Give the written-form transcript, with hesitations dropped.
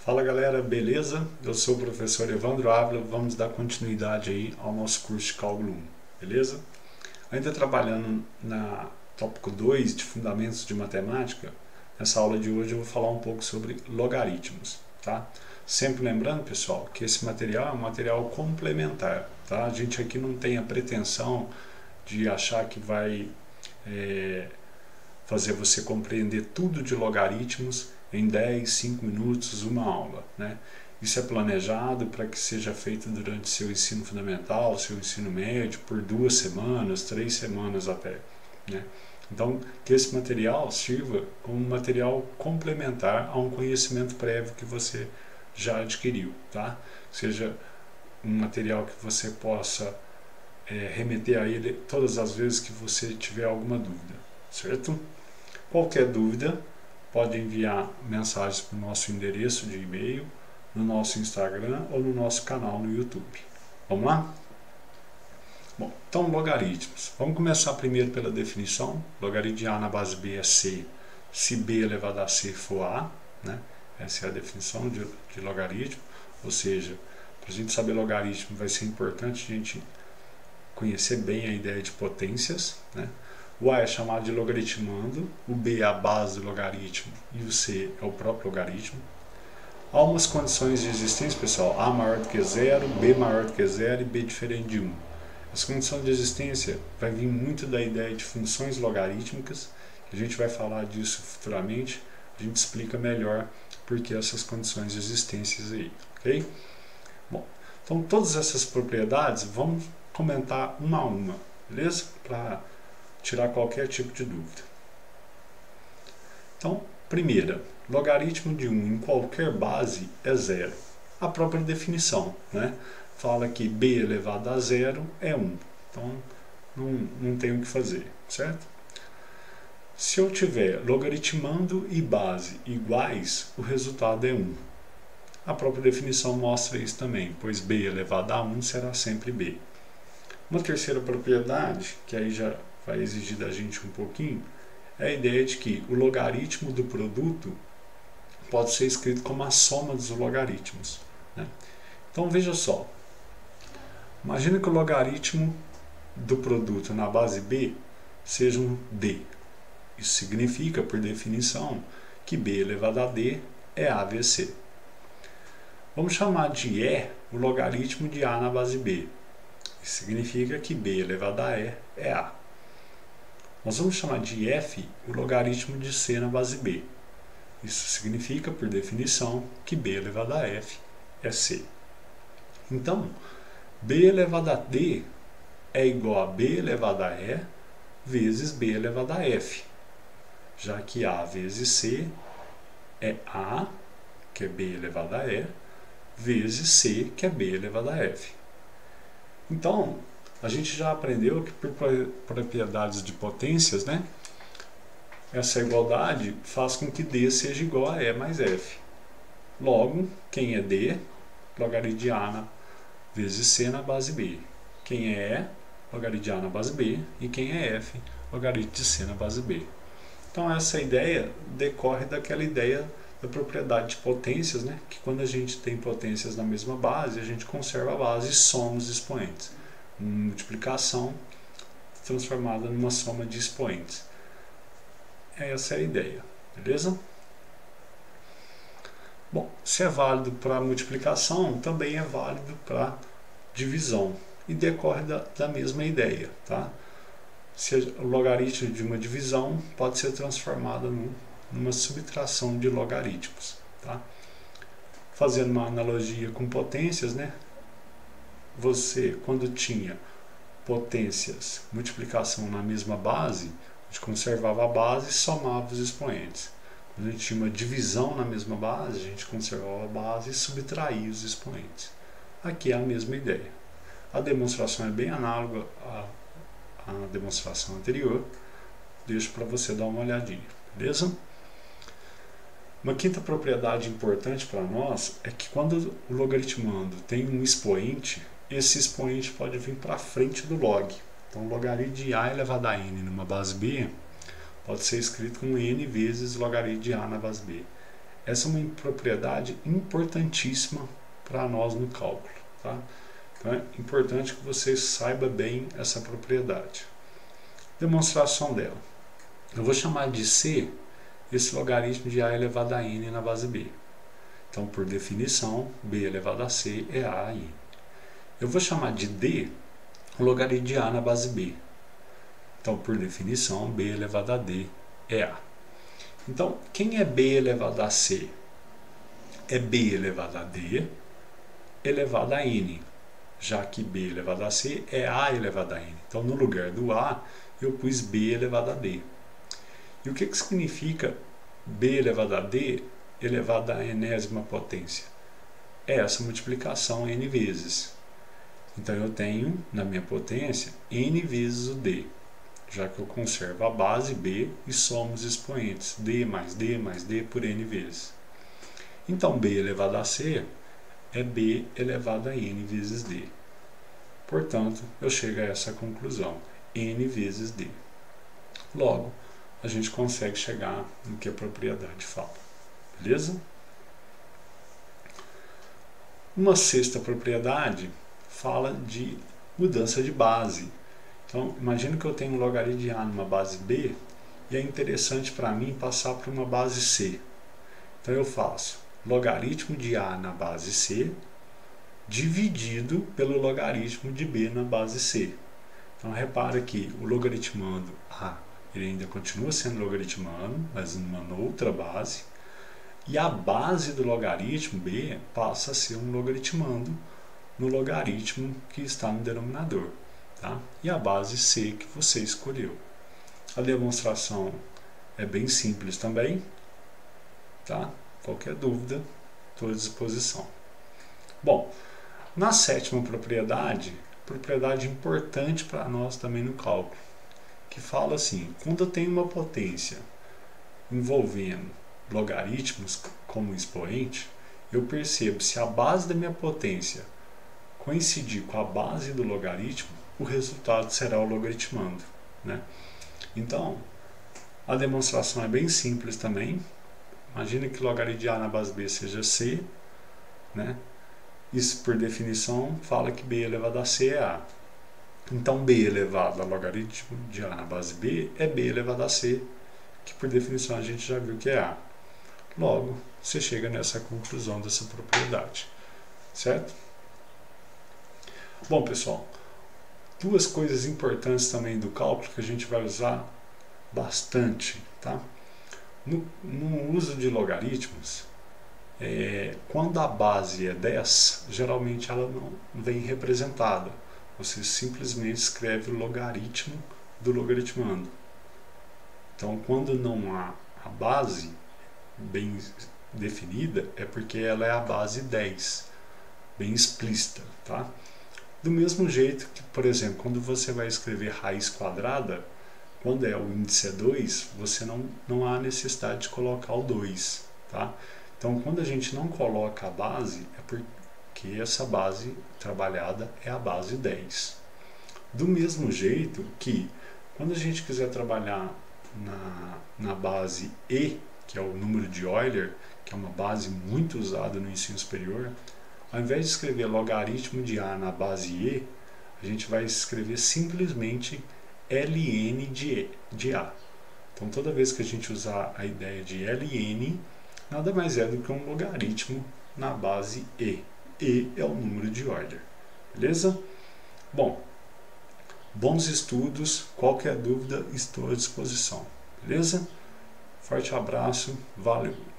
Fala galera, beleza? Eu sou o professor Evandro Ávila, vamos dar continuidade aí ao nosso curso de cálculo 1, beleza? Ainda trabalhando na tópico 2 de Fundamentos de Matemática, nessa aula de hoje eu vou falar um pouco sobre logaritmos, tá? Sempre lembrando, pessoal, que esse material é um material complementar, tá? A gente aqui não tem a pretensão de achar que vai fazer você compreender tudo de logaritmos em 10, 5 minutos, uma aula, né? Isso é planejado para que seja feito durante seu ensino fundamental, seu ensino médio, por 2 semanas, 3 semanas até, né? Então, que esse material sirva como um material complementar a um conhecimento prévio que você já adquiriu, tá? Seja um material que você possa remeter a ele todas as vezes que você tiver alguma dúvida, certo? Qualquer dúvida, pode enviar mensagens para o nosso endereço de e-mail, no nosso Instagram ou no nosso canal no YouTube. Vamos lá? Bom, então logaritmos. Vamos começar primeiro pela definição. Logaritmo de A na base B é C, se B elevado a C for A, né? Essa é a definição de logaritmo, ou seja, para a gente saber logaritmo vai ser importante a gente conhecer bem a ideia de potências, né? O A é chamado de logaritmando, o B é a base do logaritmo e o C é o próprio logaritmo. Há umas condições de existência, pessoal, A maior do que zero, B maior do que zero e B diferente de 1. Essa condição de existência vai vir muito da ideia de funções logarítmicas, que a gente vai falar disso futuramente, a gente explica melhor por que essas condições de existência aí, ok? Bom, então todas essas propriedades vamos comentar uma a uma, beleza? Para tirar qualquer tipo de dúvida. Então, primeira, logaritmo de 1 em qualquer base é zero. A própria definição, né? Fala que b elevado a zero é 1. Então, não tem o que fazer, certo? Se eu tiver logaritmando e base iguais, o resultado é 1. A própria definição mostra isso também, pois b elevado a 1 será sempre b. Uma terceira propriedade, que aí já vai exigir da gente um pouquinho, é a ideia de que o logaritmo do produto pode ser escrito como a soma dos logaritmos, né? Então veja só, imagina que o logaritmo do produto na base B seja um D. Isso significa, por definição, que B elevado a D é A vezes C. Vamos chamar de E o logaritmo de A na base B. Isso significa que B elevado a E é A. Nós vamos chamar de F o logaritmo de C na base B. Isso significa, por definição, que B elevado a F é C. Então, B elevado a D é igual a B elevado a E vezes B elevado a F, já que A vezes C é A, que é B elevado a E, vezes C, que é B elevado a F. Então, a gente já aprendeu que por propriedades de potências, né, essa igualdade faz com que D seja igual a E mais F. Logo, quem é D? Logaritmo de A vezes C na base B. Quem é E? Logaritmo de A na base B. E quem é F? Logaritmo de C na base B. Então, essa ideia decorre daquela ideia da propriedade de potências, né, que quando a gente tem potências na mesma base, a gente conserva a base e soma os expoentes. Multiplicação transformada numa soma de expoentes. Essa é a ideia, beleza? Bom, se é válido para multiplicação, também é válido para divisão e decorre da mesma ideia, tá? Se o logaritmo de uma divisão pode ser transformado numa subtração de logaritmos, tá? Fazendo uma analogia com potências, né? Você, quando tinha potências, multiplicação na mesma base, a gente conservava a base e somava os expoentes. Quando a gente tinha uma divisão na mesma base, a gente conservava a base e subtraía os expoentes. Aqui é a mesma ideia. A demonstração é bem análoga à demonstração anterior. Deixo para você dar uma olhadinha, beleza? Uma quinta propriedade importante para nós é que quando o logaritmando tem um expoente, esse expoente pode vir para frente do log. Então, o logaritmo de A elevado a N numa base B pode ser escrito como N vezes logaritmo de A na base B. Essa é uma propriedade importantíssima para nós no cálculo, tá? Então é importante que você saiba bem essa propriedade. Demonstração dela. Eu vou chamar de C esse logaritmo de A elevado a N na base B. Então, por definição, B elevado a C é A a N. Eu vou chamar de D o logaritmo de A na base B. Então, por definição, B elevado a D é A. Então, quem é B elevado a C? É B elevado a D elevado a N, já que B elevado a C é A elevado a N. Então, no lugar do A, eu pus B elevado a D. E o que significa B elevado a D elevado à enésima potência? É essa multiplicação N vezes. Então, eu tenho, na minha potência, N vezes o D, já que eu conservo a base B e somo os expoentes, D mais D mais D por N vezes. Então, B elevado a C é B elevado a N vezes D. Portanto, eu chego a essa conclusão, N vezes D. Logo, a gente consegue chegar no que a propriedade fala. Beleza? Uma sexta propriedade fala de mudança de base. Então, imagina que eu tenho um logaritmo de A numa base B e é interessante para mim passar para uma base C. Então, eu faço logaritmo de A na base C dividido pelo logaritmo de B na base C. Então, repara que o logaritmando A ele ainda continua sendo logaritmando, mas numa outra base. E a base do logaritmo B passa a ser um logaritmando no logaritmo que está no denominador. Tá? E a base C que você escolheu. A demonstração é bem simples também. Tá? Qualquer dúvida, estou à disposição. Bom, na sétima propriedade importante para nós também no cálculo, que fala assim, quando eu tenho uma potência envolvendo logaritmos como expoente, eu percebo se a base da minha potência coincidir com a base do logaritmo, o resultado será o logaritmando, né? Então, a demonstração é bem simples também. Imagina que o logaritmo de A na base B seja C, né? Isso, por definição, fala que B elevado a C é A. Então, B elevado a logaritmo de A na base B é B elevado a C, que por definição a gente já viu que é A. Logo, você chega nessa conclusão dessa propriedade, certo? Bom, pessoal, duas coisas importantes também do cálculo que a gente vai usar bastante, tá? No uso de logaritmos, quando a base é 10, geralmente ela não vem representada. Você simplesmente escreve o logaritmo do logaritmando. Então, quando não há a base bem definida, é porque ela é a base 10, bem explícita, tá? Do mesmo jeito que, por exemplo, quando você vai escrever raiz quadrada, quando o índice é 2, você não há necessidade de colocar o 2, tá? Então, quando a gente não coloca a base, é porque essa base trabalhada é a base 10. Do mesmo jeito que, quando a gente quiser trabalhar na base E, que é o número de Euler, que é uma base muito usada no ensino superior, ao invés de escrever logaritmo de A na base E, a gente vai escrever simplesmente ln de A. Então, toda vez que a gente usar a ideia de ln, nada mais é do que um logaritmo na base E. E é o número de Euler. Beleza? Bom, bons estudos. Qualquer dúvida, estou à disposição. Beleza? Forte abraço. Valeu!